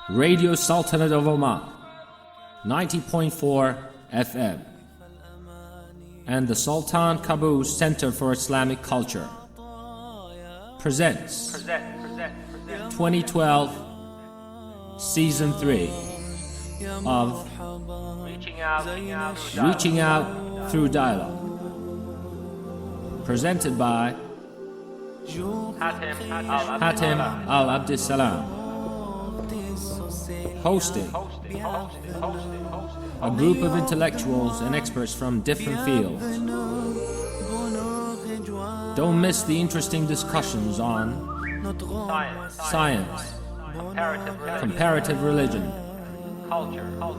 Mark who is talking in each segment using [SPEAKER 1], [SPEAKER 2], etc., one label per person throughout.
[SPEAKER 1] Radio Sultanate of Oman, 90.4 FM, and the Sultan Qaboos Center for Islamic Culture presents 2012 Season 3 of Reaching Out Through Dialogue, presented by Hatem Al-Abdissalam, hosting a group of intellectuals and experts from different fields. Don't miss the interesting discussions on science, comparative religion,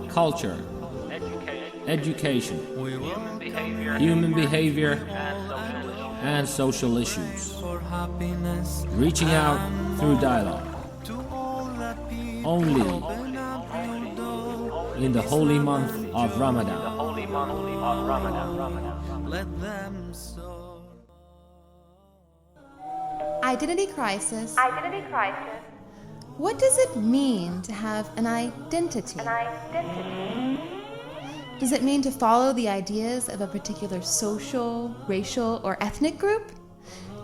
[SPEAKER 1] culture, education, human behavior, and social issues. Reaching out through dialogue. Only in the holy month of Ramadan.
[SPEAKER 2] Identity crisis. What does it mean to have an identity? Does it mean to follow the ideas of a particular social, racial, or ethnic group?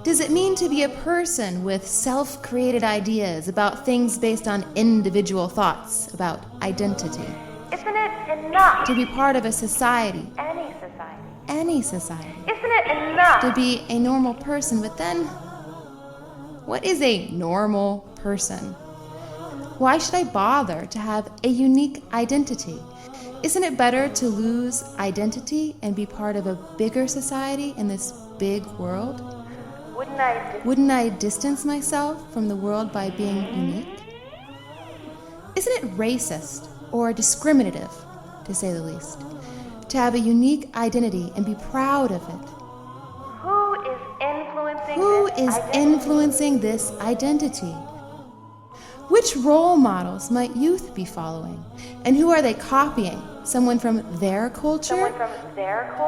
[SPEAKER 2] Does it mean to be a person with self-created ideas about things based on individual thoughts about identity?
[SPEAKER 3] Isn't it enough?
[SPEAKER 2] To be part of a society? Any society.
[SPEAKER 3] Isn't it enough?
[SPEAKER 2] To be a normal person, but then, what is a normal person? Why should I bother to have a unique identity? Isn't it better to lose identity and be part of a bigger society in this big world? Wouldn't I distance myself from the world by being unique? Isn't it racist or discriminative, to say the least, to have a unique identity and be proud of it? Who is influencing this identity? Which role models might youth be following? And who are they copying? Someone from their culture?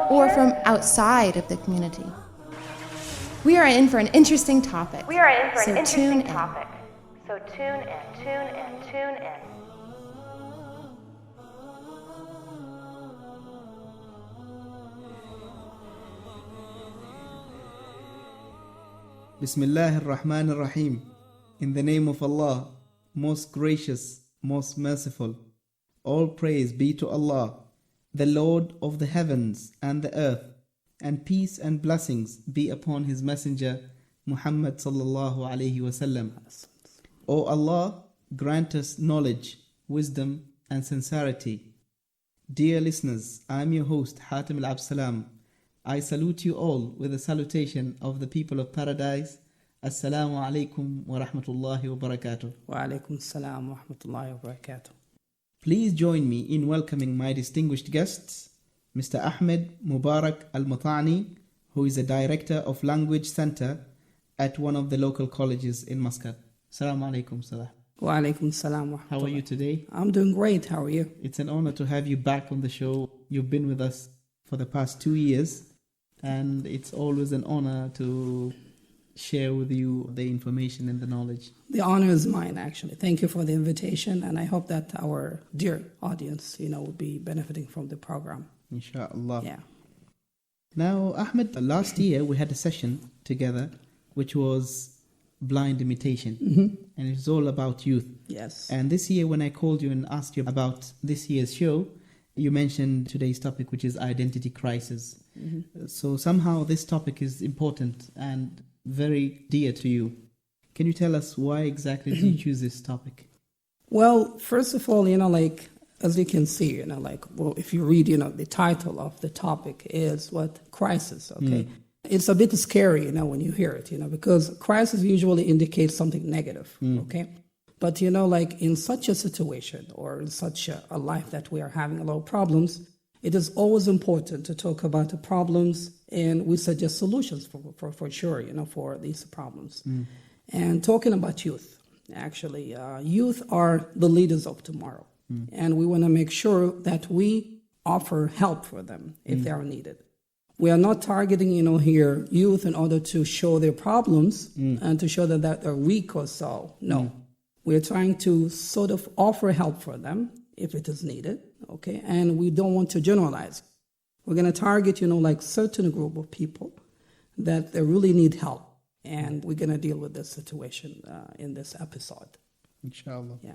[SPEAKER 2] Or from outside of the community? We are in for an interesting topic. So tune in.
[SPEAKER 4] Bismillah ar-Rahman ar-Rahim. In the name of Allah, most gracious, most merciful. All praise be to Allah, the Lord of the heavens and the earth, and peace and blessings be upon His Messenger, Muhammad sallallahu alayhi wasallam. O Allah, grant us knowledge, wisdom, and sincerity. Dear listeners, I am your host, Hatem Al-Abdissalam. I salute you all with the salutation of the people of paradise. Assalamu alaikum wa rahmatullahi wa barakatuh.
[SPEAKER 5] Wa alaikum assalam wa rahmatullahi wa barakatuh.
[SPEAKER 4] Please join me in welcoming my distinguished guests, Mr. Ahmed Mubarak Al-Matani, who is a Director of Language Center at one of the local colleges in Muscat. Assalamu alaikum, Salah.
[SPEAKER 5] Wa alaikum assalam wa rahmatullah.
[SPEAKER 4] How are you today?
[SPEAKER 5] I'm doing great. How are you?
[SPEAKER 4] It's an honor to have you back on the show. You've been with us for the past 2 years, and it's always an honor to share with you the information and the knowledge.
[SPEAKER 5] The honor is mine, actually. Thank you for the invitation, and I hope that our dear audience, will be benefiting from the program.
[SPEAKER 4] Inshallah.
[SPEAKER 5] Yeah.
[SPEAKER 4] Now, Ahmed, last year we had a session together, which was blind imitation, and it was all about youth.
[SPEAKER 5] Yes.
[SPEAKER 4] And this year, when I called you and asked you about this year's show, you mentioned today's topic, which is identity crisis. So somehow this topic is important and very dear to you. Can you tell us why exactly did you choose this topic?
[SPEAKER 5] Well, first of all, as you can see, if you read, the title of the topic is what? Crisis, okay? It's a bit scary, when you hear it, because crisis usually indicates something negative, okay? But, in such a situation or in such a life that we are having a lot of problems, it is always important to talk about the problems, and we suggest solutions for sure, for these problems. And talking about youth, actually, youth are the leaders of tomorrow. And we want to make sure that we offer help for them if they are needed. We are not targeting, here youth in order to show their problems and to show that they're weak or so. No. We're trying to sort of offer help for them if it is needed, okay? And we don't want to generalize. We're going to target, like certain group of people that they really need help. And we're going to deal with this situation in this episode.
[SPEAKER 4] Inshallah.
[SPEAKER 5] Yeah.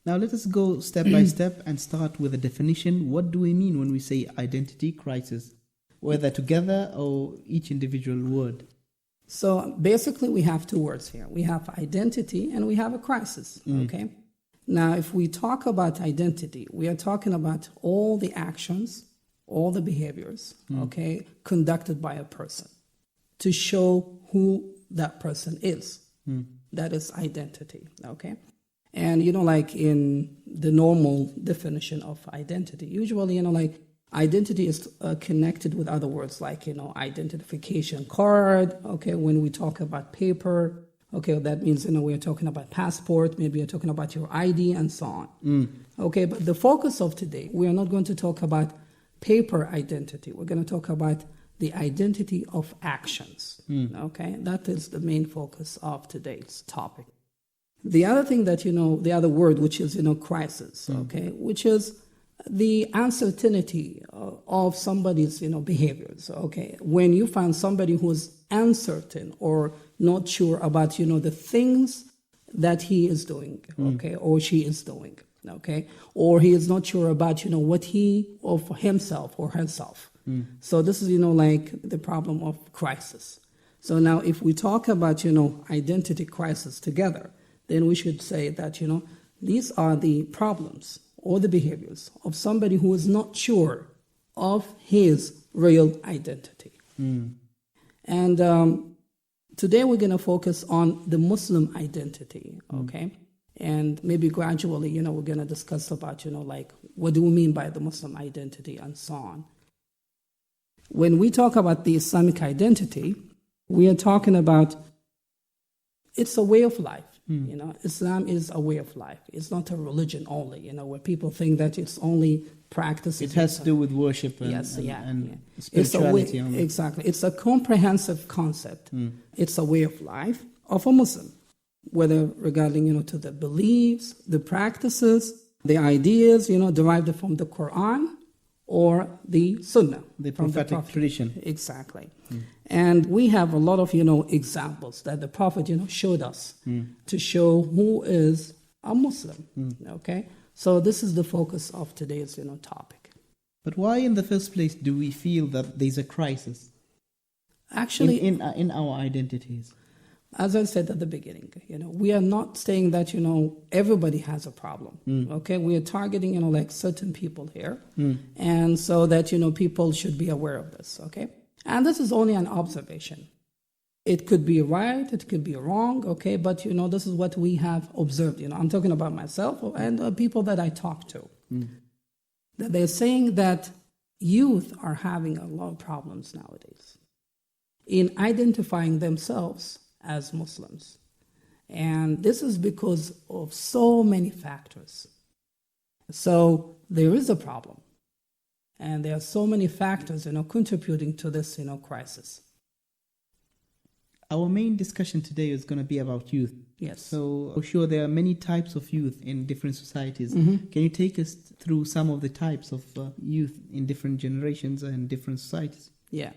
[SPEAKER 4] Now let us go step by step and start with a definition. What do we mean when we say identity crisis? Whether together or each individual word?
[SPEAKER 5] So basically we have two words here. We have identity and we have a crisis, okay? Now if we talk about identity, we are talking about all the actions, all the behaviors, okay, conducted by a person to show who that person is. That is identity, okay? And, like in the normal definition of identity, usually, like identity is connected with other words like, identification card, okay? When we talk about paper, okay, that means, we're talking about passport, maybe you're talking about your ID and so on. Okay, but the focus of today, we are not going to talk about paper identity. We're going to talk about the identity of actions, okay? That is the main focus of today's topic. The other thing that, the other word, which is, crisis, okay, which is the uncertainty of somebody's, behaviors, okay? When you find somebody who's uncertain or not sure about, the things that he is doing, okay, or she is doing, okay? Or he is not sure about, what he or for himself or herself. So this is, like the problem of crisis. So now if we talk about, identity crisis together, then we should say that, these are the problems or the behaviors of somebody who is not sure of his real identity. And today we're going to focus on the Muslim identity, okay? And maybe gradually, we're going to discuss about, like, what do we mean by the Muslim identity and so on. When we talk about the Islamic identity, we are talking about it's a way of life. Islam is a way of life. It's not a religion only, where people think that it's only practices.
[SPEAKER 4] It has to do with worship and, and spirituality.
[SPEAKER 5] Exactly. It's a comprehensive concept. It's a way of life of a Muslim, whether regarding, to the beliefs, the practices, the ideas, derived from the Quran or the Sunnah.
[SPEAKER 4] The prophetic tradition.
[SPEAKER 5] Exactly. And we have a lot of, examples that the Prophet, showed us to show who is a Muslim, okay? So this is the focus of today's, topic.
[SPEAKER 4] But why in the first place do we feel that there's a crisis?
[SPEAKER 5] Actually,
[SPEAKER 4] in our identities?
[SPEAKER 5] As I said at the beginning, we are not saying that, everybody has a problem, okay? We are targeting, like certain people here. And so that, people should be aware of this, okay? And this is only an observation. It could be right, it could be wrong, okay? But, this is what we have observed. I'm talking about myself and people that I talk to. That they're saying that youth are having a lot of problems nowadays in identifying themselves as Muslims. And this is because of so many factors. So there is a problem. And there are so many factors, contributing to this, crisis.
[SPEAKER 4] Our main discussion today is going to be about youth.
[SPEAKER 5] Yes.
[SPEAKER 4] So, for sure, there are many types of youth in different societies. Can you take us through some of the types of youth in different generations and different societies?
[SPEAKER 5] Yeah.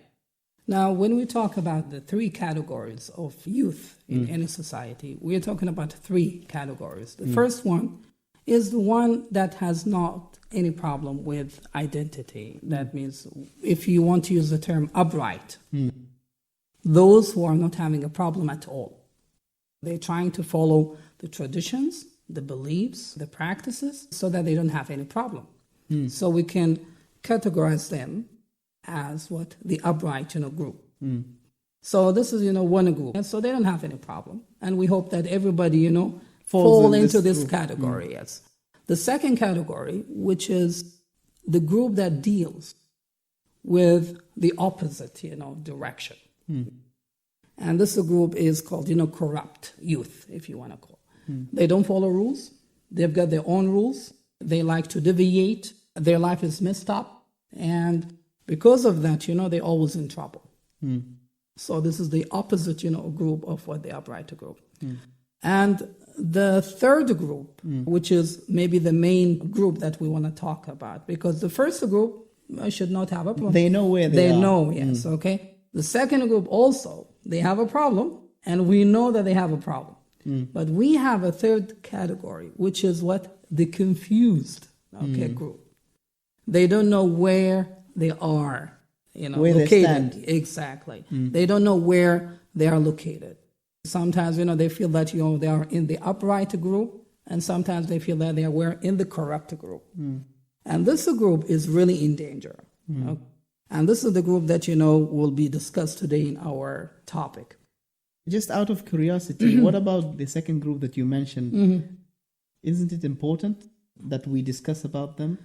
[SPEAKER 5] Now, when we talk about the three categories of youth in any society, we are talking about three categories. The first one is the one that has not any problem with identity. That means, if you want to use the term upright, those who are not having a problem at all. They're trying to follow the traditions, the beliefs, the practices, so that they don't have any problem. So we can categorize them as what? The upright, group. So this is, one group. And so they don't have any problem. And we hope that everybody, fall into this category, yes. The second category, which is the group that deals with the opposite, direction. And this group is called, corrupt youth, if you want to call it. They don't follow rules. They've got their own rules. They like to deviate. Their life is messed up. And because of that, they're always in trouble. So this is the opposite, group of what the upright group. And the third group, which is maybe the main group that we want to talk about, because the first group should not have a problem.
[SPEAKER 4] They know where they are.
[SPEAKER 5] They know, yes, okay. The second group also, they have a problem, and we know that they have a problem. But we have a third category, which is what? The confused, group. They don't know where they are,
[SPEAKER 4] Where
[SPEAKER 5] located.
[SPEAKER 4] they stand.
[SPEAKER 5] Exactly. They don't know where they are located. Sometimes, they feel that, they are in the upright group, and sometimes they feel that they are in the corrupt group. And this group is really in danger. Okay? And this is the group that, will be discussed today in our topic.
[SPEAKER 4] Just out of curiosity, what about the second group that you mentioned? Isn't it important that we discuss about them?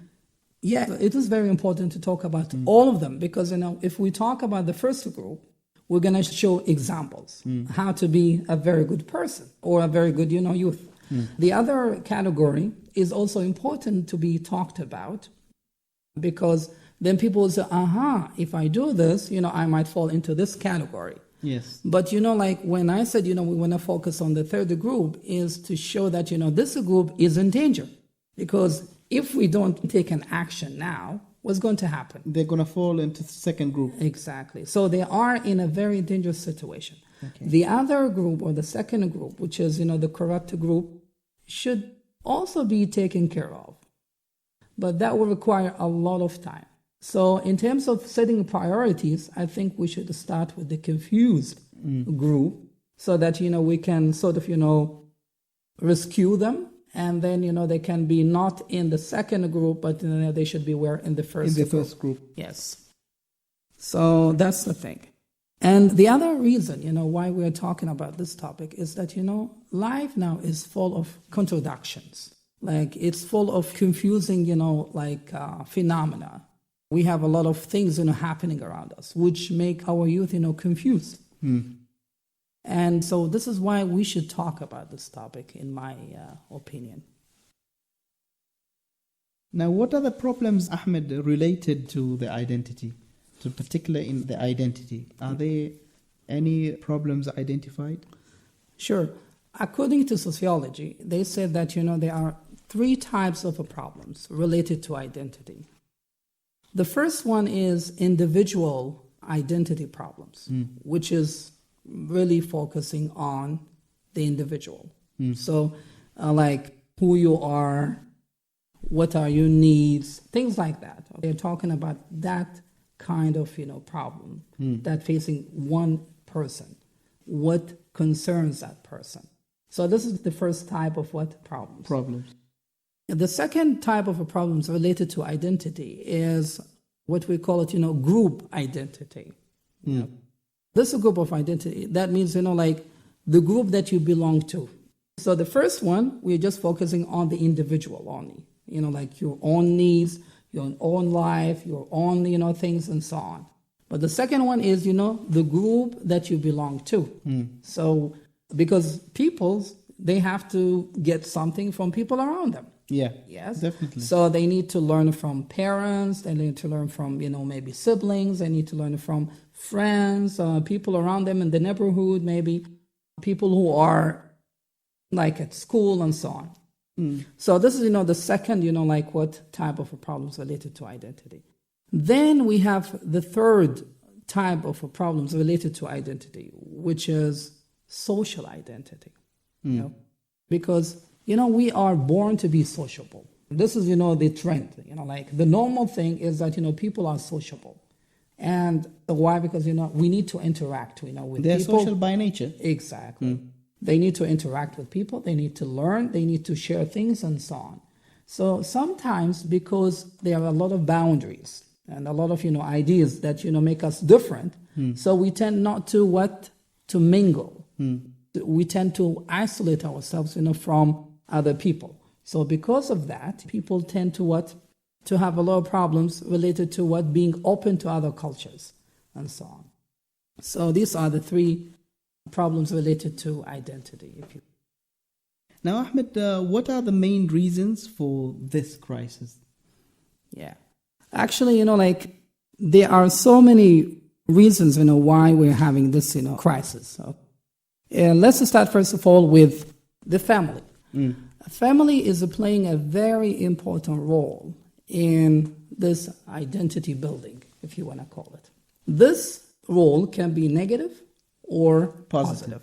[SPEAKER 5] Yeah, it is very important to talk about all of them because, if we talk about the first group, we're going to show examples how to be a very good person or a very good, youth. The other category is also important to be talked about because then people will say, if I do this, I might fall into this category.
[SPEAKER 4] Yes.
[SPEAKER 5] But, when I said, we want to focus on the third group is to show that, this group is in danger. Because if we don't take an action now, what's going to happen?
[SPEAKER 4] They're going to fall into the second group.
[SPEAKER 5] Exactly. So they are in a very dangerous situation.
[SPEAKER 4] Okay.
[SPEAKER 5] The other group or the second group, which is, the corrupt group, should also be taken care of. But that will require a lot of time. So in terms of setting priorities, I think we should start with the confused group so that, we can sort of, rescue them. And then, they can be not in the second group, but they should be in the first group.
[SPEAKER 4] First group.
[SPEAKER 5] Yes. So that's the thing. And the other reason, why we're talking about this topic is that, life now is full of contradictions. Like it's full of confusing, phenomena. We have a lot of things, happening around us, which make our youth, confused. And so this is why we should talk about this topic, in my opinion.
[SPEAKER 4] Now, what are the problems, Ahmed, related to the identity, to particularly in the identity? Are there any problems identified?
[SPEAKER 5] Sure. According to sociology, they said that, there are 3 types of problems related to identity. The first one is individual identity problems, which is really focusing on the individual. So, like who you are, what are your needs, things like that. They're talking about that kind of, problem that facing one person, what concerns that person. So this is the first type of problems. The second type of problems related to identity is what we call it, group identity. This is a group of identity. That means, like the group that you belong to. So the first one, we're just focusing on the individual only. Like your own needs, your own life, your own, things and so on. But the second one is, the group that you belong to. So because they have to get something from people around them.
[SPEAKER 4] Yeah,
[SPEAKER 5] yes,
[SPEAKER 4] definitely.
[SPEAKER 5] So they need to learn from parents, they need to learn from, maybe siblings, they need to learn from friends, people around them in the neighborhood, maybe people who are like at school and so on. So this is, the second, like what type of problems related to identity. Then we have the third type of problems related to identity, which is social identity. Because we are born to be sociable. This is, the trend. Like the normal thing is that, people are sociable. And why? Because, we need to interact, with people.
[SPEAKER 4] They're social by nature.
[SPEAKER 5] Exactly. They need to interact with people. They need to learn. They need to share things and so on. So sometimes because there are a lot of boundaries and a lot of, ideas that, make us different. So we tend not to mingle. We tend to isolate ourselves, from other people. So because of that, people tend to have a lot of problems related to being open to other cultures and so on. So these are the 3 problems related to identity.
[SPEAKER 4] Now, Ahmed, what are the main reasons for this crisis?
[SPEAKER 5] Yeah. Actually, there are so many reasons, why we're having this, crisis. So, let's start first of all with the family. Family is playing a very important role in this identity building, if you want to call it. This role can be negative or positive.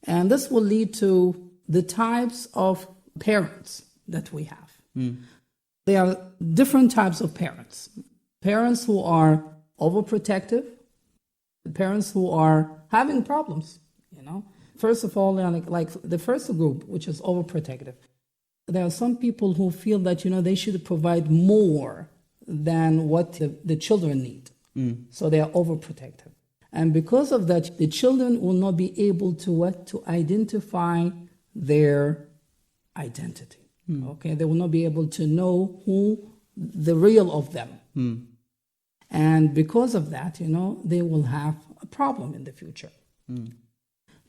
[SPEAKER 5] And this will lead to the types of parents that we have. There are different types of parents. Parents who are overprotective, parents who are having problems, you know. First of all, like the first group, which is overprotective, there are some people who feel that, you know, they should provide more than what the children need. So they are overprotective. And because of that, the children will not be able to identify their identity. Okay, they will not be able to know who the real of them. And because of that, you know, they will have a problem in the future.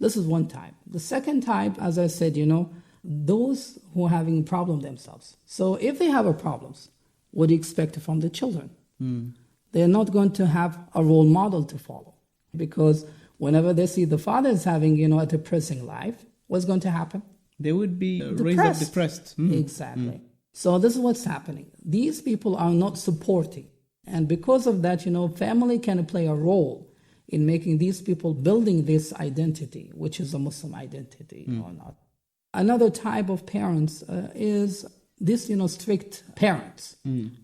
[SPEAKER 5] This is one type. The second type, as I said, you know, those who are having a problem themselves. So if they have a problems, what do you expect from the children? They're not going to have a role model to follow, because whenever they see the father is having, you know, a depressing life, what's going to happen?
[SPEAKER 4] They would be raised up depressed.
[SPEAKER 5] Exactly. So this is what's happening. These people are not supporting. And because of that, you know, family can play a role in making these people building this identity, which is a Muslim identity or not. Another type of parents is this, you know, strict parents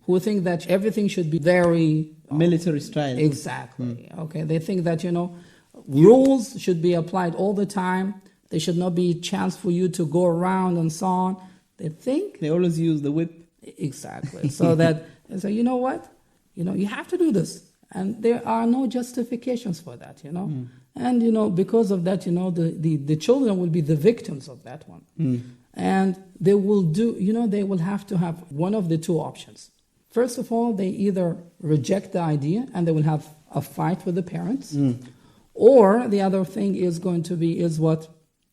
[SPEAKER 5] who think that everything should be very
[SPEAKER 4] military style.
[SPEAKER 5] Exactly. Okay. They think that, you know, rules should be applied all the time. There should not be a chance for you to go around and so on. They
[SPEAKER 4] always use the whip.
[SPEAKER 5] Exactly. So that they say, you know what? You know, you have to do this. And there are no justifications for that, you know. And, you know, because of that, you know, the children will be the victims of that one. And they will they will have to have one of the two options. First of all, they either reject the idea and they will have a fight with the parents. Or the other thing is going to be,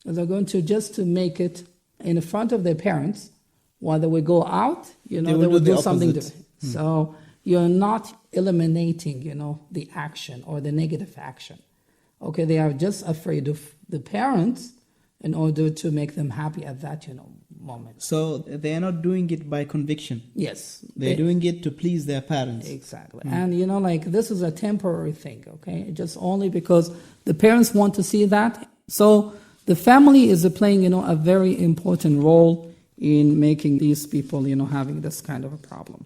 [SPEAKER 5] they're going to just to make it in front of their parents, while they will go out, you know, they will do something different. So you're not eliminating, you know, the action or the negative action. Okay, they are just afraid of the parents in order to make them happy at that, you know, moment.
[SPEAKER 4] So they are not doing it by conviction.
[SPEAKER 5] Yes.
[SPEAKER 4] They're doing it to please their parents.
[SPEAKER 5] Exactly. And, you know, like this is a temporary thing, okay? Just only because the parents want to see that. So the family is playing, you know, a very important role in making these people, you know, having this kind of a problem.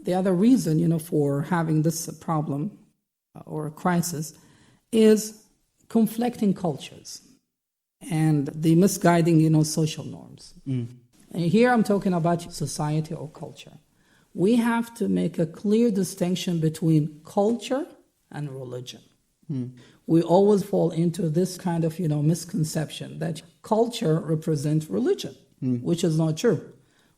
[SPEAKER 5] The other reason, you know, for having this problem or a crisis is conflicting cultures and the misguiding, you know, social norms. And here I'm talking about society or culture. We have to make a clear distinction between culture and religion. We always fall into this kind of, you know, misconception that culture represents religion, which is not true.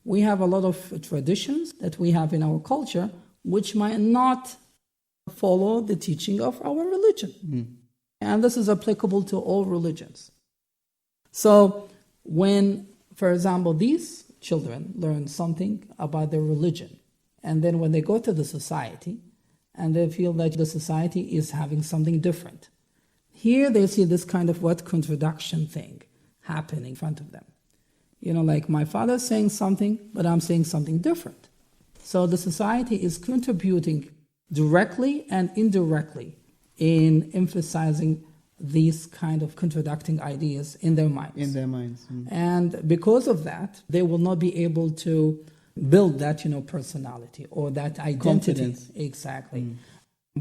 [SPEAKER 5] We have a lot of traditions that we have in our culture which might not follow the teaching of our religion. And this is applicable to all religions. So when, for example, these children learn something about their religion, and then when they go to the society and they feel that the society is having something different, here they see this kind of contradiction thing happening in front of them. You know, like my father's saying something, but I'm saying something different. So the society is contributing directly and indirectly in emphasizing these kind of contradicting ideas in their minds. And because of that, they will not be able to build that, you know, personality or that identity.
[SPEAKER 4] Confidence.
[SPEAKER 5] Exactly.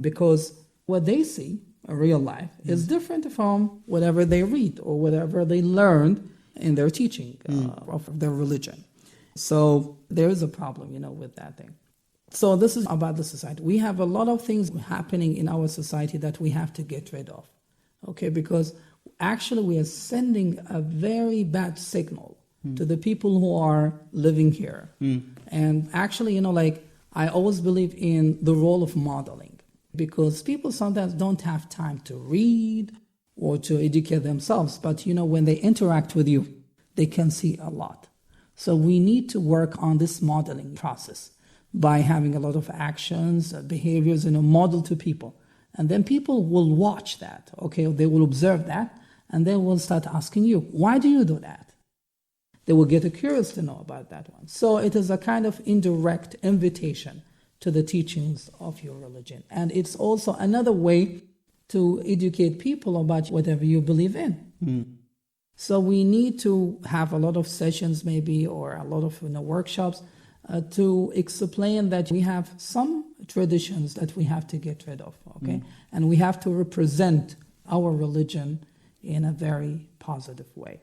[SPEAKER 5] Because what they see in real life is different from whatever they read or whatever they learned in their teaching of their religion. So there is a problem, you know, with that thing. So this is about the society. We have a lot of things happening in our society that we have to get rid of, okay? Because actually we are sending a very bad signal to the people who are living here. And actually, you know, like I always believe in the role of modeling, because people sometimes don't have time to read or to educate themselves. But, you know, when they interact with you, they can see a lot. So we need to work on this modeling process by having a lot of actions, behaviors, you know, model to people. And then people will watch that, okay? They will observe that, And they will start asking you, why do you do that? They will get curious to know about that one. So it is a kind of indirect invitation to the teachings of your religion. And it's also another way to educate people about whatever you believe in. So we need to have a lot of sessions maybe, or a lot of workshops to explain that we have some traditions that we have to get rid of, okay? And we have to represent our religion in a very positive way.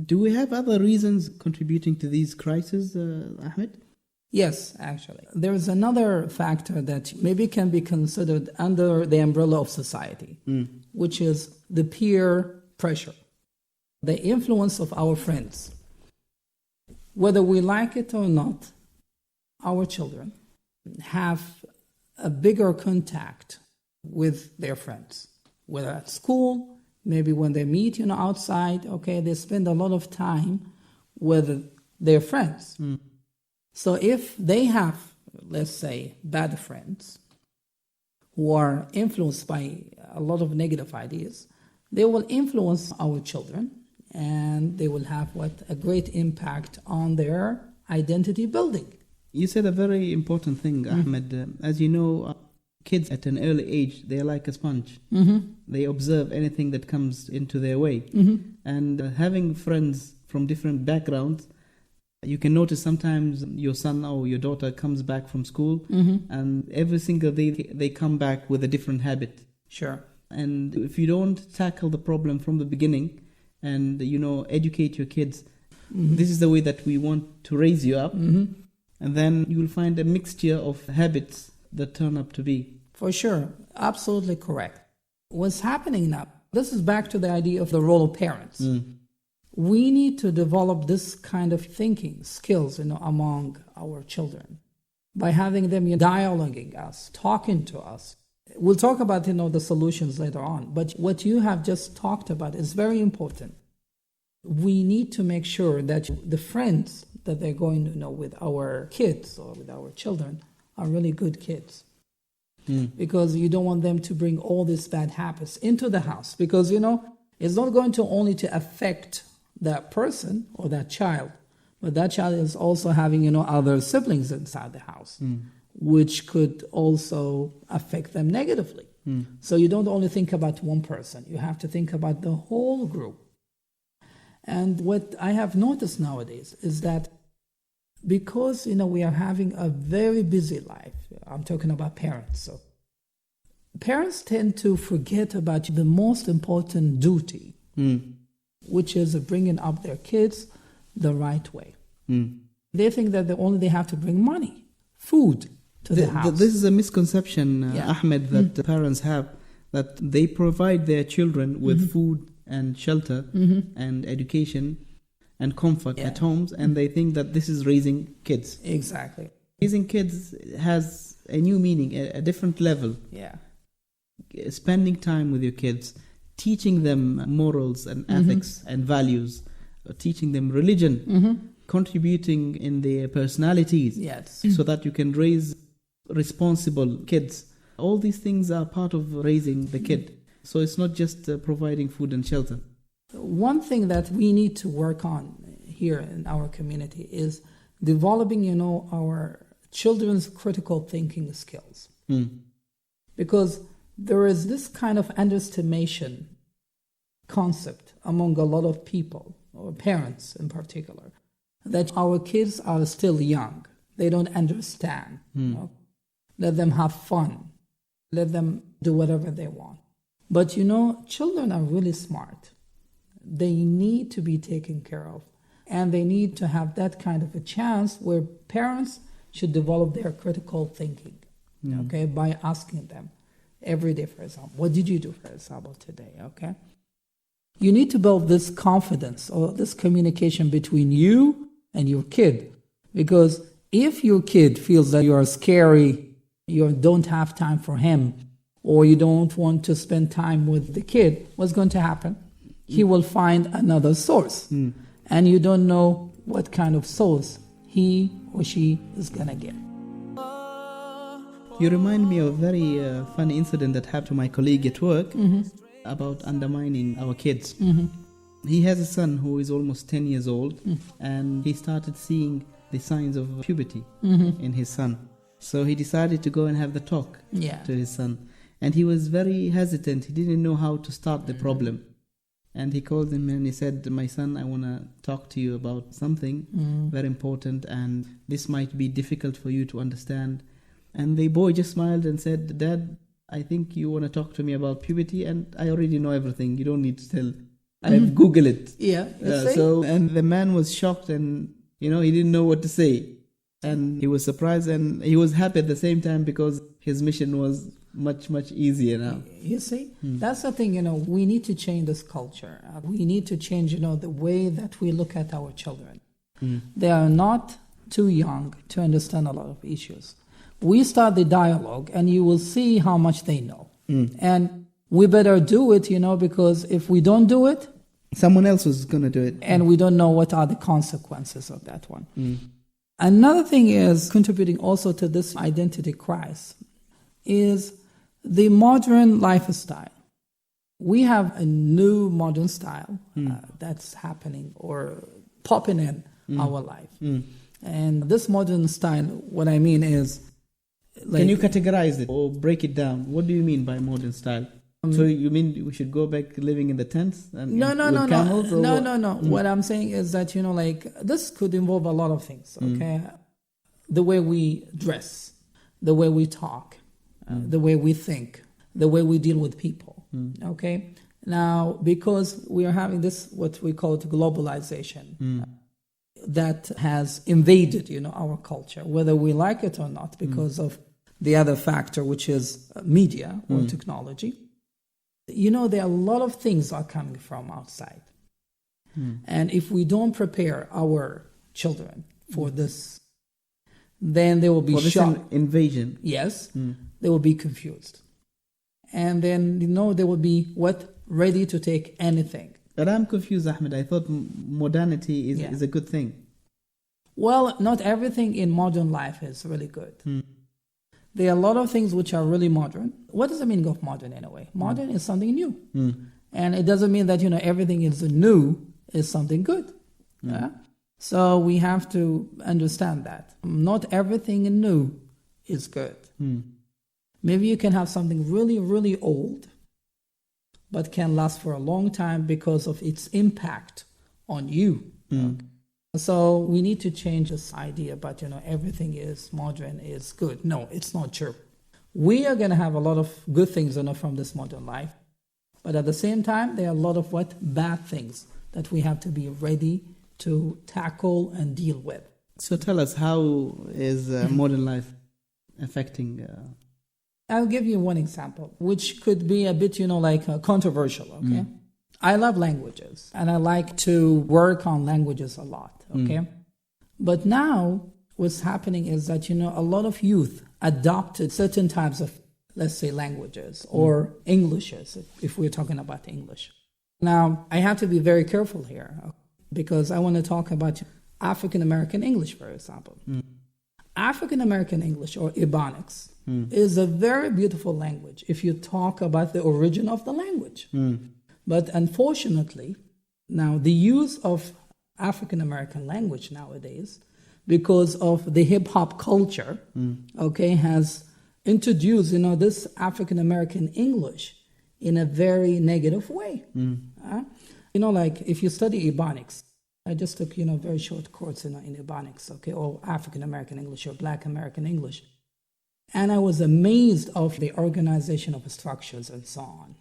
[SPEAKER 4] Do we have other reasons contributing to these crises, Ahmed?
[SPEAKER 5] Yes, actually. There is another factor that maybe can be considered under the umbrella of society, which is the peer pressure, the influence of our friends. Whether we like it or not, our children have a bigger contact with their friends, whether at school, maybe when they meet, outside, okay, they spend a lot of time with their friends. So if they have, let's say, bad friends who are influenced by a lot of negative ideas, they will influence our children, and they will have a great impact on their identity building.
[SPEAKER 4] You said a very important thing, Ahmed. As you know, kids at an early age, they're like a sponge. They observe anything that comes into their way. And having friends from different backgrounds, you can notice sometimes your son or your daughter comes back from school, and every single day they come back with a different habit.
[SPEAKER 5] Sure.
[SPEAKER 4] And if you don't tackle the problem from the beginning and, educate your kids, this is the way that we want to raise you up, and then you will find a mixture of habits that turn up to be.
[SPEAKER 5] For sure. Absolutely correct. What's happening now, this is back to the idea of the role of parents. We need to develop this kind of thinking skills, among our children by having them dialoguing us, talking to us. We'll talk about, the solutions later on, but what you have just talked about is very important. We need to make sure that the friends that they're going to know with our kids or with our children are really good kids. Because you don't want them to bring all these bad habits into the house, because, it's not going to only to affect that person or that child, but that child is also having, other siblings inside the house, which could also affect them negatively. So you don't only think about one person, you have to think about the whole group. And what I have noticed nowadays is that because, we are having a very busy life, I'm talking about parents, so parents tend to forget about the most important duty, which is bringing up their kids the right way. They think that they have to bring money, food to the house.
[SPEAKER 4] This is a misconception, Ahmed, that the parents have, that they provide their children with food and shelter and education and comfort at homes, and they think that this is raising kids.
[SPEAKER 5] Exactly.
[SPEAKER 4] Raising kids has a new meaning, a different level.
[SPEAKER 5] Yeah.
[SPEAKER 4] Spending time with your kids, teaching them morals and ethics and values, teaching them religion, contributing in their personalities, so that you can raise responsible kids. All these things are part of raising the kid. So it's not just providing food and shelter.
[SPEAKER 5] One thing that we need to work on here in our community is developing, our children's critical thinking skills. Because there is this kind of underestimation concept among a lot of people, or parents in particular, that our kids are still young. They don't understand. Let them have fun. Let them do whatever they want. But children are really smart. They need to be taken care of. And they need to have that kind of a chance where parents should develop their critical thinking, okay, by asking them every day, for example, what did you do, for example, today, okay? You need to build this confidence or this communication between you and your kid. Because if your kid feels that you are scary, you don't have time for him, or you don't want to spend time with the kid, what's going to happen? He will find another source. And you don't know what kind of source he or she is going to get.
[SPEAKER 4] You remind me of a very funny incident that happened to my colleague at work. about undermining our kids. He has a son who is almost 10 years old, and he started seeing the signs of puberty in his son. So he decided to go and have the talk
[SPEAKER 5] Yeah.
[SPEAKER 4] to his son. And he was very hesitant. He didn't know how to start the problem. And he called him and he said, "My son, I want to talk to you about something very important, and this might be difficult for you to understand." And the boy just smiled and said, "Dad, I think you want to talk to me about puberty, and I already know everything. You don't need to tell. I've Googled it."
[SPEAKER 5] Yeah.
[SPEAKER 4] And the man was shocked, and he didn't know what to say. And he was surprised, and he was happy at the same time because his mission was much, much easier now.
[SPEAKER 5] You see, that's the thing, we need to change this culture. We need to change, the way that we look at our children. They are not too young to understand a lot of issues. We start the dialogue and you will see how much they know. And we better do it, because if we don't do it,
[SPEAKER 4] someone else was going to do it.
[SPEAKER 5] And we don't know what are the consequences of that one. Another thing is contributing also to this identity crisis is the modern lifestyle. We have a new modern style that's happening or popping in our life. And this modern style, what I mean is...
[SPEAKER 4] Can you categorize it or break it down? What do you mean by modern style? So you mean we should go back living in the tents?
[SPEAKER 5] No. What I'm saying is that, this could involve a lot of things, okay? The way we dress, the way we talk, the way we think, the way we deal with people, okay? Now, because we are having this, what we call it globalization, that has invaded, our culture, whether we like it or not, because of the other factor, which is media or technology. There are a lot of things are coming from outside. And if we don't prepare our children for this, then they will be shocked.
[SPEAKER 4] Invasion.
[SPEAKER 5] Yes, they will be confused. And then, they will be ready to take anything.
[SPEAKER 4] But I'm confused, Ahmed. I thought modernity is a good thing.
[SPEAKER 5] Well, not everything in modern life is really good. There are a lot of things which are really modern. What does the meaning of modern anyway? Modern is something new. And it doesn't mean that, everything is new is something good. Yeah? So we have to understand that. Not everything new is good. Maybe you can have something really, really old, but can last for a long time because of its impact on you. Okay? So we need to change this idea, but everything is modern is good. No, it's not true. We are going to have a lot of good things from this modern life, but at the same time, there are a lot of bad things that we have to be ready to tackle and deal with.
[SPEAKER 4] So tell us, how is modern life affecting?
[SPEAKER 5] I'll give you one example, which could be a bit, controversial. Okay. I love languages, and I like to work on languages a lot. Okay. But now what's happening is that, a lot of youth adopted certain types of, let's say, languages or Englishes, if we're talking about English. Now, I have to be very careful here because I want to talk about African American English, for example. African American English, or Ebonics, is a very beautiful language if you talk about the origin of the language. But unfortunately, now the use of African American language nowadays, because of the hip hop culture, has introduced, this African American English in a very negative way. If you study Ebonics, I just took, very short course in Ebonics, or African American English or Black American English. And I was amazed of the organization of structures and so on.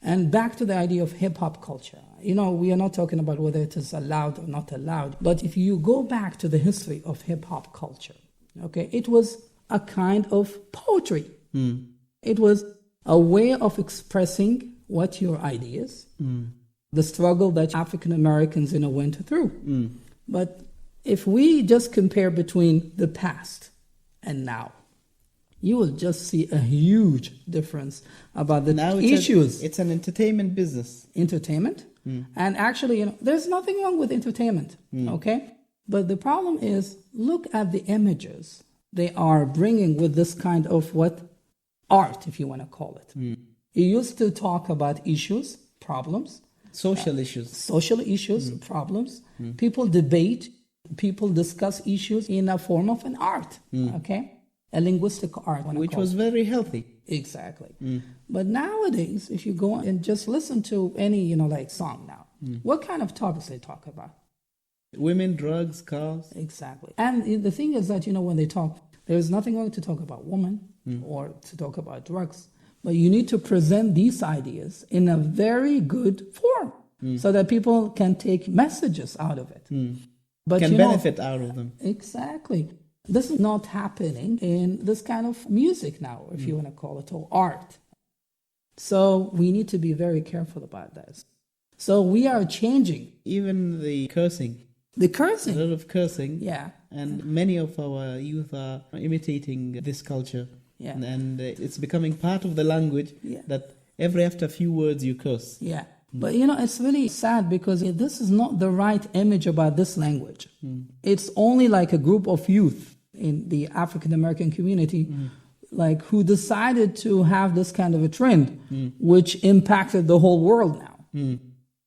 [SPEAKER 5] And back to the idea of hip-hop culture. We are not talking about whether it is allowed or not allowed. But if you go back to the history of hip-hop culture, it was a kind of poetry. It was a way of expressing what your ideas, the struggle that African Americans, went through. But if we just compare between the past and now, you will just see a huge difference about the issues.
[SPEAKER 4] It's an entertainment business.
[SPEAKER 5] Entertainment. And actually, there's nothing wrong with entertainment, okay? But the problem is, look at the images they are bringing with this kind of art, if you want to call it. He used to talk about issues, problems,
[SPEAKER 4] Social issues.
[SPEAKER 5] social issues, problems. People debate, people discuss issues in a form of an art, okay? A linguistic art.
[SPEAKER 4] Which was very healthy.
[SPEAKER 5] Exactly. But nowadays, if you go and just listen to any, like song now, what kind of topics they talk about?
[SPEAKER 4] Women, drugs, cars.
[SPEAKER 5] Exactly. And the thing is that, when they talk, there's nothing wrong to talk about women or to talk about drugs. But you need to present these ideas in a very good form so that people can take messages out of it. But
[SPEAKER 4] Can benefit out of them.
[SPEAKER 5] Exactly. This is not happening in this kind of music now, if you want to call it, or art. So we need to be very careful about this. So we are changing.
[SPEAKER 4] Even the cursing.
[SPEAKER 5] The
[SPEAKER 4] A
[SPEAKER 5] cursing.
[SPEAKER 4] lot of cursing.
[SPEAKER 5] Yeah.
[SPEAKER 4] And many of our youth are imitating this culture.
[SPEAKER 5] Yeah.
[SPEAKER 4] And it's becoming part of the language
[SPEAKER 5] Yeah.
[SPEAKER 4] that after a few words you curse.
[SPEAKER 5] Yeah. But it's really sad because this is not the right image about this language. It's only like a group of youth in the African American community like who decided to have this kind of a trend which impacted the whole world now.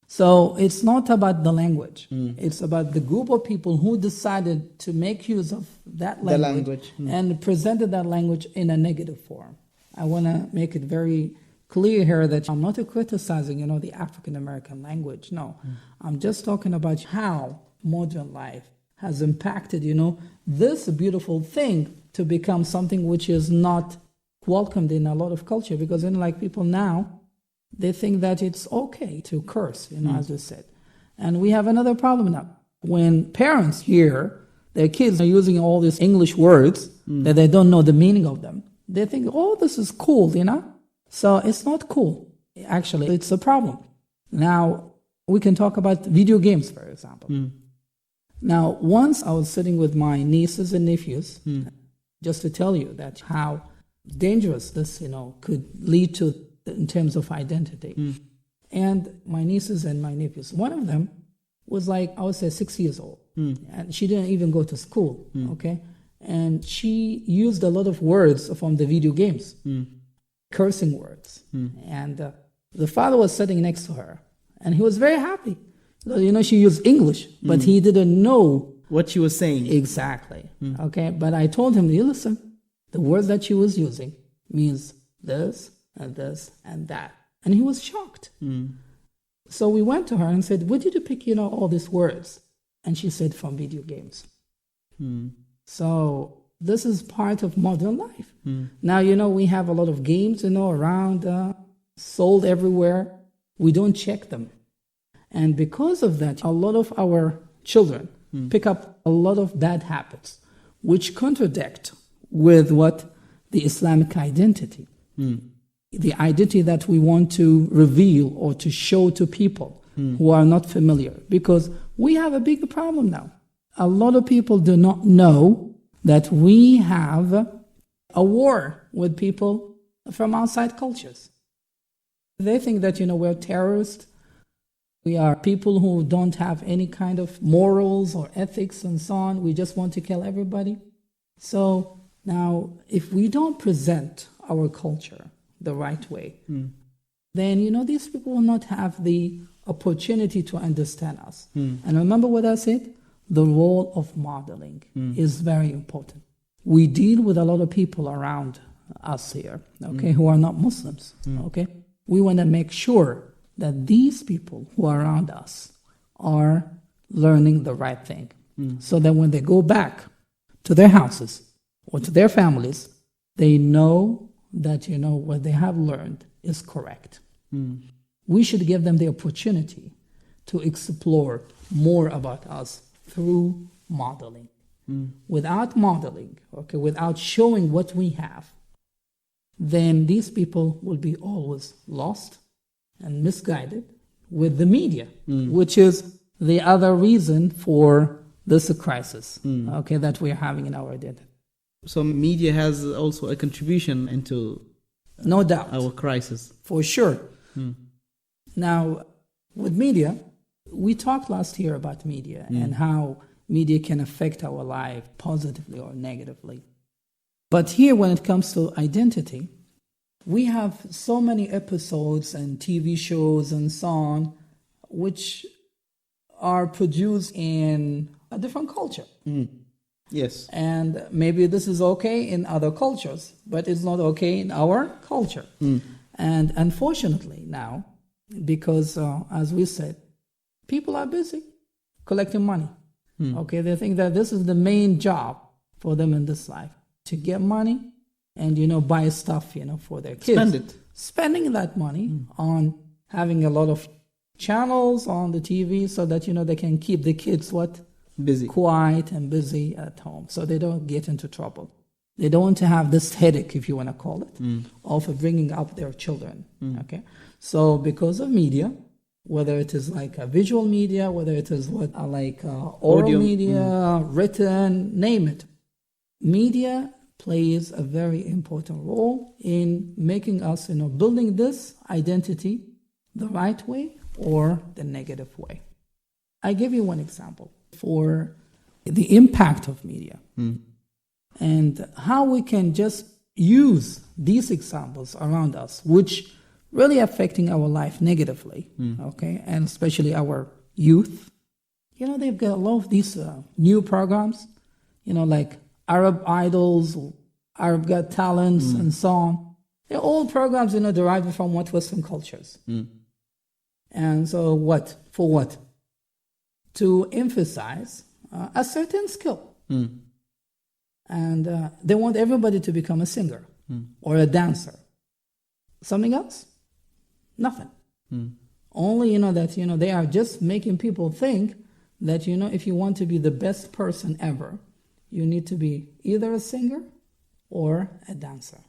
[SPEAKER 5] So it's not about the language. It's about the group of people who decided to make use of that language, and presented that language in a negative form. I want to make it very clear here that I'm not criticizing, the African American language. No, I'm just talking about how modern life has impacted, this beautiful thing to become something which is not welcomed in a lot of culture. Because like people now, they think that it's okay to curse, as you said. And we have another problem now. When parents hear their kids are using all these English words that they don't know the meaning of them, they think, oh, this is cool, So it's not cool. Actually, it's a problem. Now, we can talk about video games, for example. Now, once I was sitting with my nieces and nephews, just to tell you that how dangerous this, could lead to in terms of identity. And my nieces and my nephews, one of them was like, I would say 6 years old. And she didn't even go to school, okay? And she used a lot of words from the video games, cursing words. And the father was sitting next to her, and he was very happy. She used English, but he didn't know
[SPEAKER 4] what she was saying.
[SPEAKER 5] Exactly, okay? But I told him, listen, the word that she was using means this, and this and that. And he was shocked. So we went to her and said, where did you pick, all these words? And she said, from video games. So this is part of modern life. Now, we have a lot of games, around, sold everywhere. We don't check them. And because of that, a lot of our children pick up a lot of bad habits, which contradict with what the Islamic identity. The identity that we want to reveal or to show to people who are not familiar. Because we have a big problem now. A lot of people do not know that we have a war with people from outside cultures. They think that, we're terrorists. We are people who don't have any kind of morals or ethics and so on. We just want to kill everybody. So now, if we don't present our culture the right way, then, these people will not have the opportunity to understand us. And remember what I said? The role of modeling is very important. We deal with a lot of people around us here, okay, who are not Muslims, okay? We want to make sure that these people who are around us are learning the right thing. So that when they go back to their houses or to their families, they know that, what they have learned is correct. We should give them the opportunity to explore more about us through modeling. Without modeling, okay, without showing what we have, then these people will be always lost and misguided with the media, which is the other reason for this crisis, okay, that we're having in our identity.
[SPEAKER 4] So media has also a contribution into
[SPEAKER 5] no doubt
[SPEAKER 4] our crisis.
[SPEAKER 5] For sure. Now, with media, we talked last year about media and how media can affect our life positively or negatively. But here, when it comes to identity, we have so many episodes and TV shows and so on, which are produced in a different culture.
[SPEAKER 4] Yes.
[SPEAKER 5] And maybe this is okay in other cultures, but it's not okay in our culture. And unfortunately now, because as we said, people are busy collecting money. Okay, they think that this is the main job for them in this life, to get money and, buy stuff, for their kids.
[SPEAKER 4] Spend it.
[SPEAKER 5] Spending that money on having a lot of channels on the TV so that, they can keep the kids
[SPEAKER 4] Busy.
[SPEAKER 5] quiet and busy at home, so they don't get into trouble. They don't want to have this headache, if you want to call it, of bringing up their children. Okay, so because of media, whether it is like a visual media, whether it is oral
[SPEAKER 4] Audio.
[SPEAKER 5] media, written, name it, media plays a very important role in making us, building this identity the right way or the negative way. I give you one example for the impact of media and how we can just use these examples around us, which really affecting our life negatively, okay, and especially our youth. They've got a lot of these new programs, like Arab Idols, Arab Got Talents, and so on. They're all programs, derived from Western cultures. And so what? For what? To emphasize a certain skill. And they want everybody to become a singer or a dancer. Something else? Nothing. Only, that, they are just making people think that, if you want to be the best person ever, you need to be either a singer or a dancer.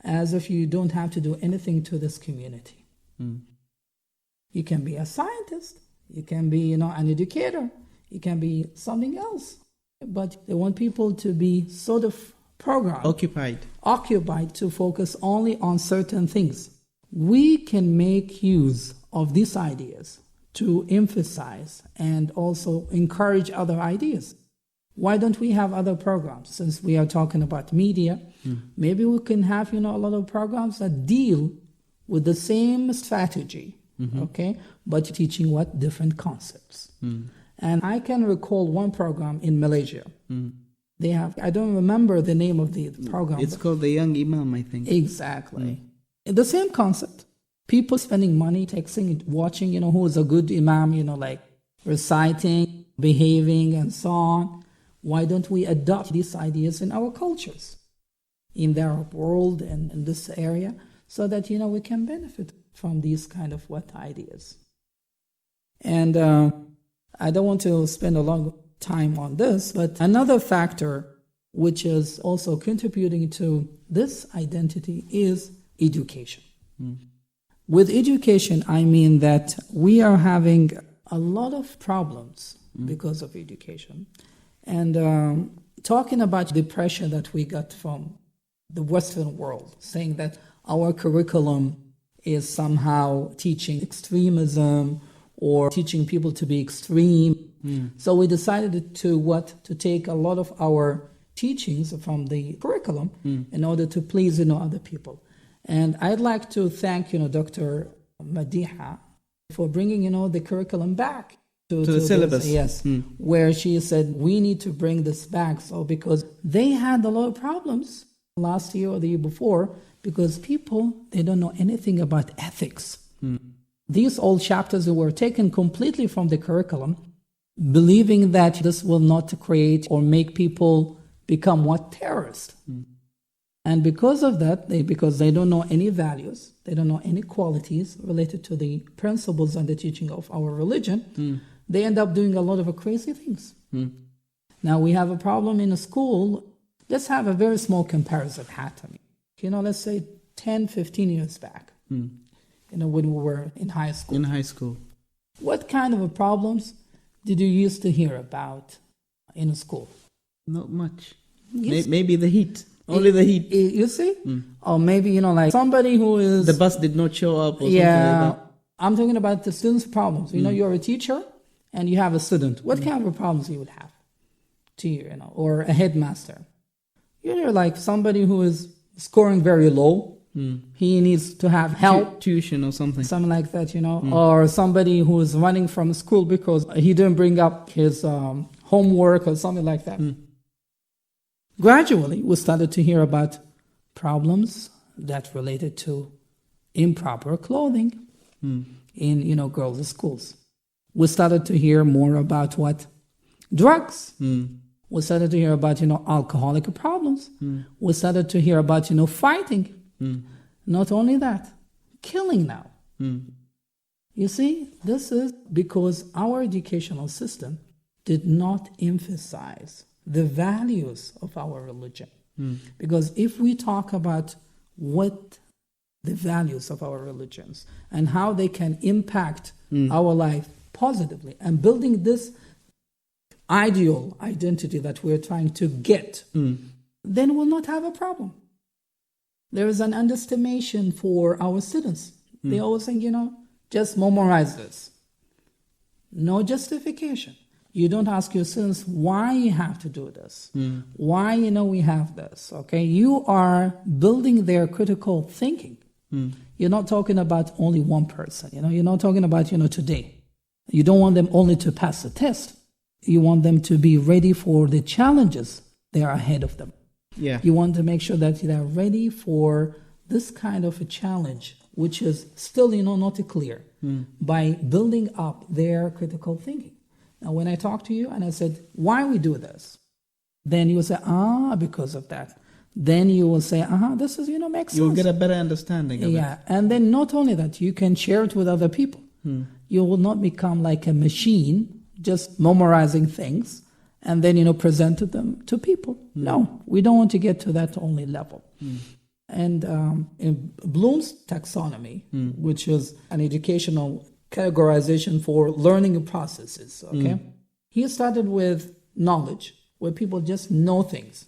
[SPEAKER 5] As if you don't have to do anything to this community. You can be a scientist. You can be, an educator. You can be something else. But they want people to be sort of programmed. Occupied to focus only on certain things. We can make use of these ideas to emphasize and also encourage other ideas. Why don't we have other programs? Since we are talking about media, maybe we can have, a lot of programs that deal with the same strategy, okay, but teaching different concepts. And I can recall one program in Malaysia. They have, I don't remember the name of the program.
[SPEAKER 4] It's called the Young Imam, I think.
[SPEAKER 5] Exactly. The same concept. People spending money, texting, watching, who is a good imam, like reciting, behaving, and so on. Why don't we adopt these ideas in our cultures, in the Arab world and in this area, so that, we can benefit from these kind of ideas. And I don't want to spend a long time on this, but another factor which is also contributing to this identity is education. With education, I mean that we are having a lot of problems because of education. And talking about the pressure that we got from the Western world, saying that our curriculum is somehow teaching extremism or teaching people to be extreme. So we decided to take a lot of our teachings from the curriculum in order to please, other people. And I'd like to thank, Dr. Madiha for bringing, the curriculum back to
[SPEAKER 4] the syllabus.
[SPEAKER 5] Yes, where she said, we need to bring this back. So because they had a lot of problems last year or the year before, because people, they don't know anything about ethics. These old chapters were taken completely from the curriculum, believing that this will not create or make people become terrorists. And because of that, because they don't know any values, they don't know any qualities related to the principles and the teaching of our religion, they end up doing a lot of crazy things. Now we have a problem in a school. Let's have a very small comparison happening. Let's say 10, 15 years back, when we were in high school.
[SPEAKER 4] In high school.
[SPEAKER 5] What kind of problems did you used to hear about in a school?
[SPEAKER 4] Not much.
[SPEAKER 5] Yes.
[SPEAKER 4] Maybe the heat. Only the heat.
[SPEAKER 5] You see? Or maybe, like somebody who is...
[SPEAKER 4] The bus did not show up or something like that.
[SPEAKER 5] I'm talking about the students' problems. You're a teacher and you have a student. What kind of problems you would have to you, or a headmaster? You're like somebody who is scoring very low He needs to have help,
[SPEAKER 4] Tuition or something.
[SPEAKER 5] something like that, or somebody who is running from school because he didn't bring up his homework or something like that. Gradually, we started to hear about problems that related to improper clothing in girls' schools. We started to hear more about what? Drugs. We started to hear about, alcoholic problems. We started to hear about, fighting. Not only that, killing now. You see, this is because our educational system did not emphasize the values of our religion. Because if we talk about what the values of our religions and how they can impact our life positively and building this ideal identity that we're trying to get, then we'll not have a problem. There is an underestimation for our students. They always think, just memorize this. No justification. You don't ask your students why you have to do this. Why, we have this, okay? You are building their critical thinking. You're not talking about only one person, You're not talking about, today. You don't want them only to pass the test. You want them to be ready for the challenges that are ahead of them.
[SPEAKER 4] Yeah.
[SPEAKER 5] You want to make sure that they're ready for this kind of a challenge, which is still, not clear, by building up their critical thinking. Now, when I talk to you and I said, why we do this? Then you will say, because of that. Then you will say, this is, makes sense.
[SPEAKER 4] You'll get a better understanding of it.
[SPEAKER 5] Yeah, and then not only that, you can share it with other people. You will not become like a machine, just memorizing things, and then, present them to people. No, we don't want to get to that only level. And in Bloom's taxonomy, which is an educational categorization for learning processes, okay? He started with knowledge, where people just know things,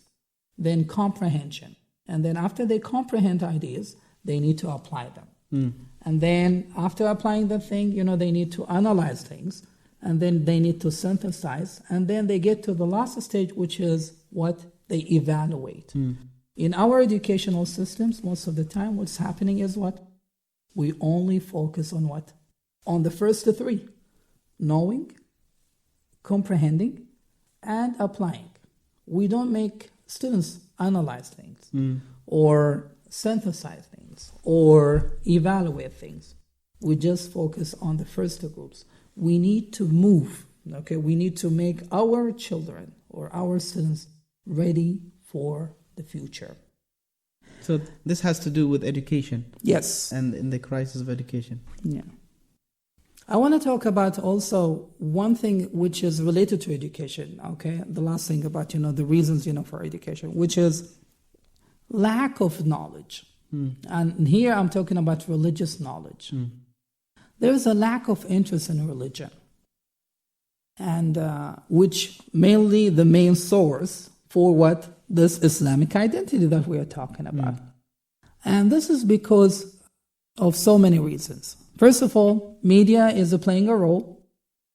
[SPEAKER 5] then comprehension. And then after they comprehend ideas, they need to apply them. And then after applying the thing, they need to analyze things. And then they need to synthesize, and then they get to the last stage, which is what they evaluate. In our educational systems, most of the time, what's happening is what? We only focus on what? On the first three: knowing, comprehending, and applying. We don't make students analyze things, or synthesize things, or evaluate things. We just focus on the first two groups. We need to move, okay? We need to make our children or our students ready for the future.
[SPEAKER 4] So this has to do with education.
[SPEAKER 5] Yes.
[SPEAKER 4] And in the crisis of education.
[SPEAKER 5] Yeah. I want to talk about also one thing which is related to education, okay? The last thing about, the reasons, for education, which is lack of knowledge. And here I'm talking about religious knowledge. There is a lack of interest in religion, and which mainly the main source for what this Islamic identity that we are talking about. And this is because of so many reasons. First of all, media is playing a role,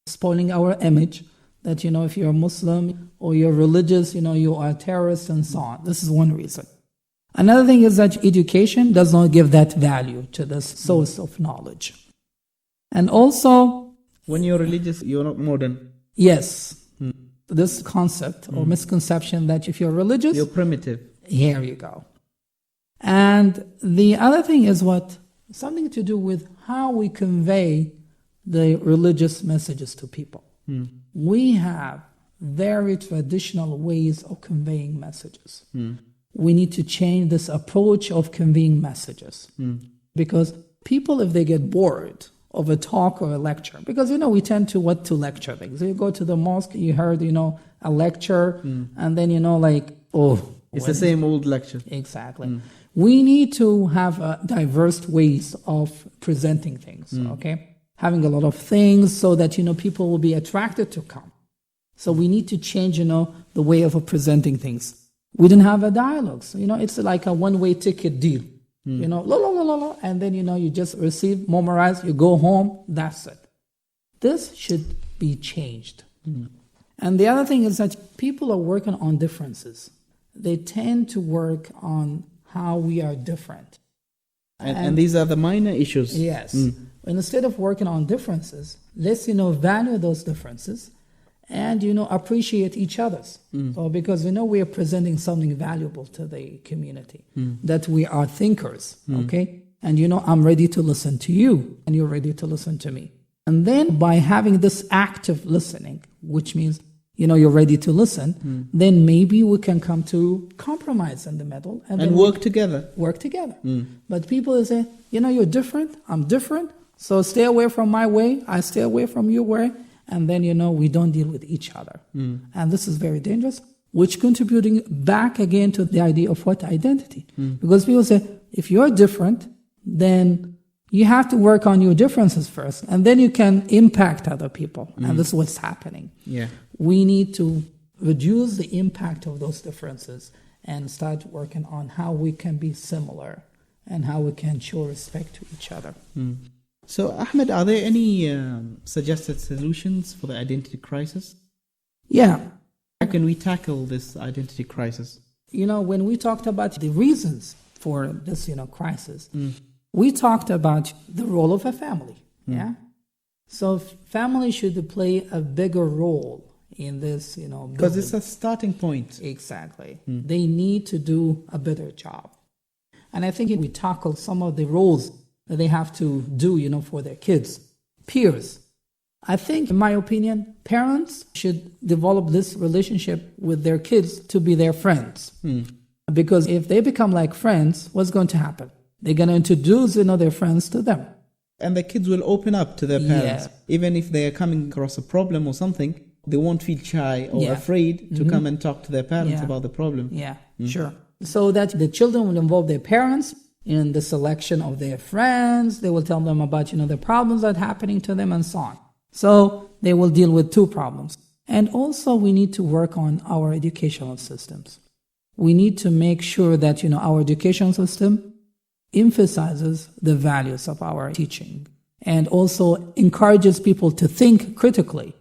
[SPEAKER 5] spoiling our image that, if you're a Muslim or you're religious, you are a terrorist and so on. This is one reason. Another thing is that education does not give that value to this source of knowledge. And also,
[SPEAKER 4] when you're religious, you're not modern.
[SPEAKER 5] Yes, this concept or misconception that if you're religious,
[SPEAKER 4] you're primitive.
[SPEAKER 5] Here you go. And the other thing is what? Something to do with how we convey the religious messages to people. We have very traditional ways of conveying messages. We need to change this approach of conveying messages. Because people, if they get bored of a talk or a lecture, because we tend to lecture things. You go to the mosque, you heard a lecture, and then
[SPEAKER 4] it's the same old lecture.
[SPEAKER 5] Exactly. We need to have diverse ways of presenting things. Okay, having a lot of things so that people will be attracted to come. So we need to change the way of presenting things. We didn't have a dialogue, so it's like a one-way ticket deal. And then, you just receive, memorize, you go home, that's it. This should be changed. And the other thing is that people are working on differences. They tend to work on how we are different.
[SPEAKER 4] And these are the minor issues.
[SPEAKER 5] Yes. And instead of working on differences, let's, value those differences and, appreciate each other's. So because, we are presenting something valuable to the community, that we are thinkers, okay? And, I'm ready to listen to you, and you're ready to listen to me. And then by having this active listening, which means, you're ready to listen, then maybe we can come to compromise in the middle. And then
[SPEAKER 4] work together.
[SPEAKER 5] Work together. But people say, you're different, I'm different, so stay away from my way, I stay away from your way. And then, we don't deal with each other. And this is very dangerous, which contributing back again to the idea of what identity. Because people say, if you're different, then you have to work on your differences first, and then you can impact other people. And this is what's happening.
[SPEAKER 4] Yeah.
[SPEAKER 5] We need to reduce the impact of those differences and start working on how we can be similar and how we can show respect to each other.
[SPEAKER 4] So, Ahmed, are there any suggested solutions for the identity crisis?
[SPEAKER 5] Yeah.
[SPEAKER 4] How can we tackle this identity crisis?
[SPEAKER 5] When we talked about the reasons for this, crisis, we talked about the role of a family. Yeah. So family should play a bigger role in this,
[SPEAKER 4] because it's a starting point.
[SPEAKER 5] Exactly. They need to do a better job. And I think if we tackle some of the roles that they have to do, for their kids, peers, I think, in my opinion, parents should develop this relationship with their kids to be their friends. Because if they become like friends, what's going to happen? They're going to introduce, their friends to them.
[SPEAKER 4] And the kids will open up to their parents.
[SPEAKER 5] Yeah.
[SPEAKER 4] Even if they are coming across a problem or something, they won't feel shy or afraid to come and talk to their parents about the problem.
[SPEAKER 5] Yeah, sure. So that the children will involve their parents in the selection of their friends. They will tell them about, the problems that are happening to them and so on. So they will deal with two problems. And also we need to work on our educational systems. We need to make sure that, our educational system emphasizes the values of our teaching and also encourages people to think critically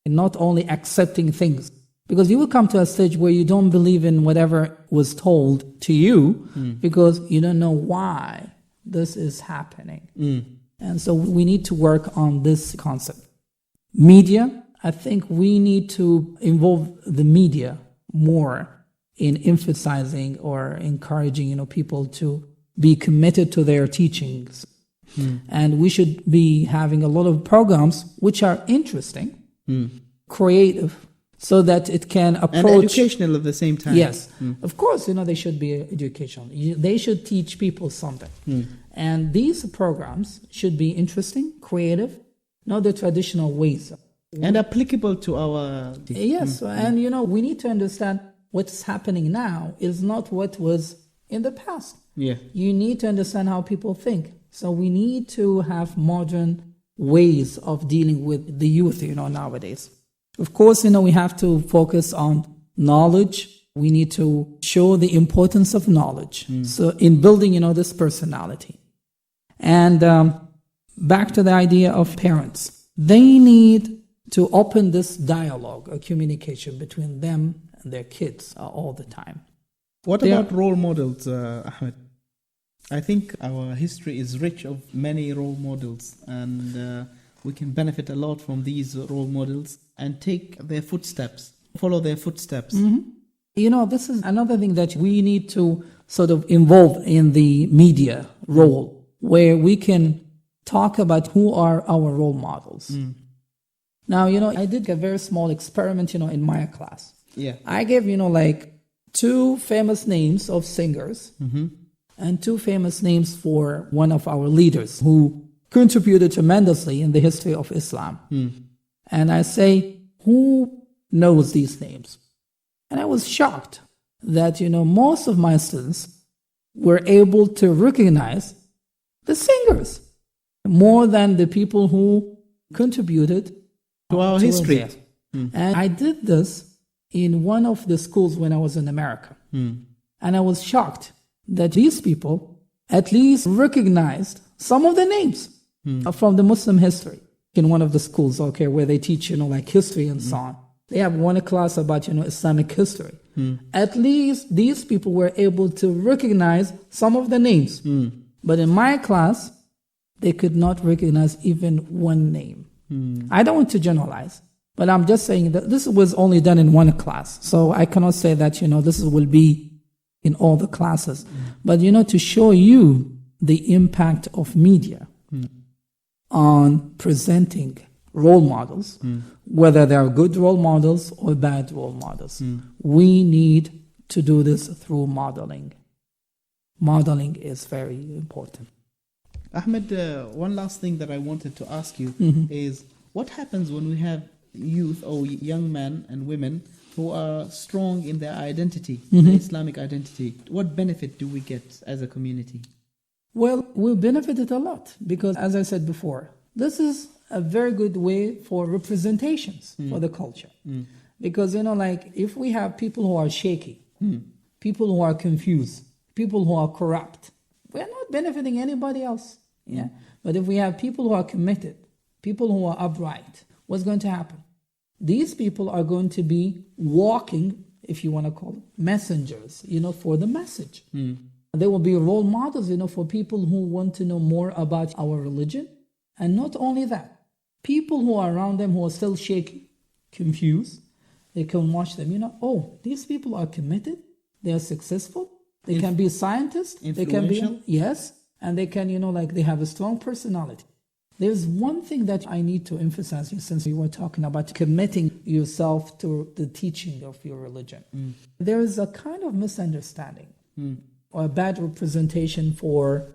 [SPEAKER 5] and not only accepting things. Because you will come to a stage where you don't believe in whatever was told to you because you don't know why this is happening. And so we need to work on this concept. Media, I think we need to involve the media more in emphasizing or encouraging, people to be committed to their teachings. And we should be having a lot of programs which are interesting, creative, so that it can approach...
[SPEAKER 4] And educational at the same time.
[SPEAKER 5] Yes. Of course, they should be educational. They should teach people something. And these programs should be interesting, creative, not the traditional ways.
[SPEAKER 4] And applicable to our...
[SPEAKER 5] Yes. And, we need to understand what's happening now is not what was in the past.
[SPEAKER 4] Yeah.
[SPEAKER 5] You need to understand how people think. So we need to have modern ways of dealing with the youth, nowadays. Of course, we have to focus on knowledge. We need to show the importance of knowledge. So in building, this personality. And back to the idea of parents. They need to open this dialogue or communication between them and their kids all the time.
[SPEAKER 4] What about role models, Ahmed? I think our history is rich of many role models, and we can benefit a lot from these role models and take their footsteps, follow their footsteps.
[SPEAKER 5] This is another thing that we need to sort of involve in the media role, where we can talk about who are our role models. Now, I did a very small experiment, in my class.
[SPEAKER 4] Yeah.
[SPEAKER 5] I gave, like 2 famous names of singers and 2 famous names for one of our leaders who contributed tremendously in the history of Islam. And I say, who knows these names? And I was shocked that, most of my students were able to recognize the singers more than the people who contributed
[SPEAKER 4] to our history.
[SPEAKER 5] And I did this in one of the schools when I was in America. And I was shocked that these people at least recognized some of the names from the Muslim history in one of the schools, where they teach, like history and so on. They have one class about, Islamic history. At least these people were able to recognize some of the names. But in my class, they could not recognize even one name. I don't want to generalize, but I'm just saying that this was only done in one class. So I cannot say that, this will be in all the classes. But, to show you the impact of media on presenting role models, whether they are good role models or bad role models. We need to do this through modeling. Modeling is very important.
[SPEAKER 4] Ahmed, one last thing that I wanted to ask you is, what happens when we have youth or young men and women who are strong in their identity, the Islamic identity? What benefit do we get as a community?
[SPEAKER 5] Well, we benefited a lot because, as I said before, this is a very good way for representations for the culture. Because, if we have people who are shaky, people who are confused, people who are corrupt, we're not benefiting anybody else. Yeah. But if we have people who are committed, people who are upright, what's going to happen? These people are going to be walking, if you want to call it, messengers, for the message. They will be role models, for people who want to know more about our religion. And not only that, people who are around them who are still shaky, confused, they can watch them, these people are committed, they are successful, they can be scientists, they can be, yes, and they can, they have a strong personality. There's one thing that I need to emphasize, since we were talking about committing yourself to the teaching of your religion. There is a kind of misunderstanding or a bad representation for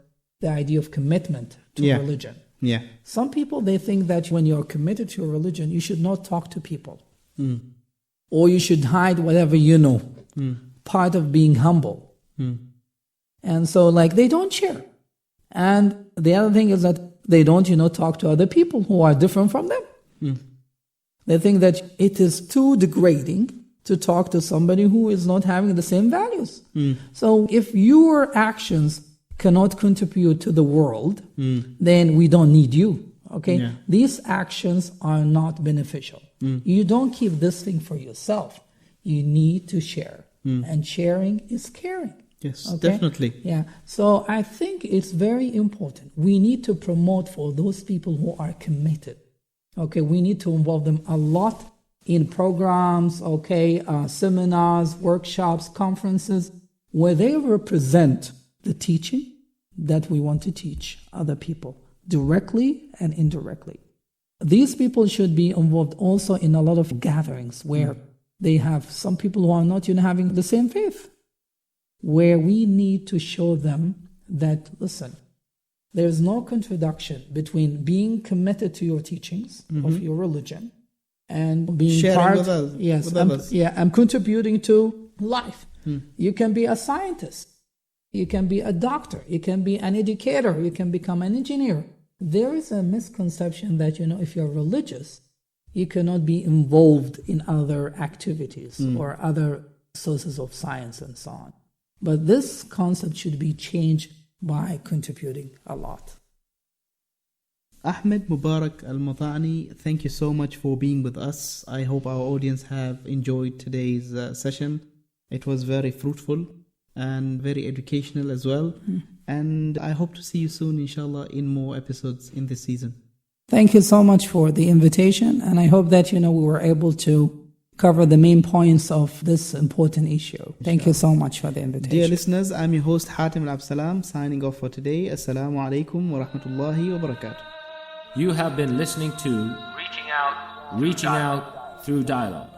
[SPEAKER 5] the idea of commitment to religion.
[SPEAKER 4] Yeah.
[SPEAKER 5] Some people, they think that when you're committed to your religion, you should not talk to people. Or you should hide whatever you know. Part of being humble. And so, they don't share. And the other thing is that they don't, talk to other people who are different from them. They think that it is too degrading to talk to somebody who is not having the same values. So if your actions cannot contribute to the world, then we don't need you. Okay? Yeah. These actions are not beneficial. You don't keep this thing for yourself. You need to share. And sharing is caring.
[SPEAKER 4] Yes, okay? Definitely.
[SPEAKER 5] Yeah. So I think it's very important. We need to promote for those people who are committed. Okay, we need to involve them a lot in programs, seminars, workshops, conferences, where they represent the teaching that we want to teach other people, directly and indirectly. These people should be involved also in a lot of gatherings where they have some people who are not having the same faith, where we need to show them that, listen, there's no contradiction between being committed to your teachings of your religion and being
[SPEAKER 4] sharing
[SPEAKER 5] part
[SPEAKER 4] with us,
[SPEAKER 5] yes,
[SPEAKER 4] with others.
[SPEAKER 5] I'm contributing to life. You can be a scientist, you can be a doctor, you can be an educator, you can become an engineer. There is a misconception that, if you're religious, you cannot be involved in other activities or other sources of science and so on. But this concept should be changed by contributing a lot.
[SPEAKER 4] Ahmed Mubarak Al-Matani, thank you so much for being with us. I hope our audience have enjoyed today's session. It was very fruitful and very educational as well. And I hope to see you soon, inshallah, in more episodes in this season.
[SPEAKER 5] Thank you so much for the invitation. And I hope that, we were able to cover the main points of this important issue. Thank you so much for the invitation.
[SPEAKER 4] Dear listeners, I'm your host Hatim Al-Absalam, signing off for today. Assalamu alaikum wa rahmatullahi wa barakatuh.
[SPEAKER 1] You have been listening to Reaching Out Through Dialogue.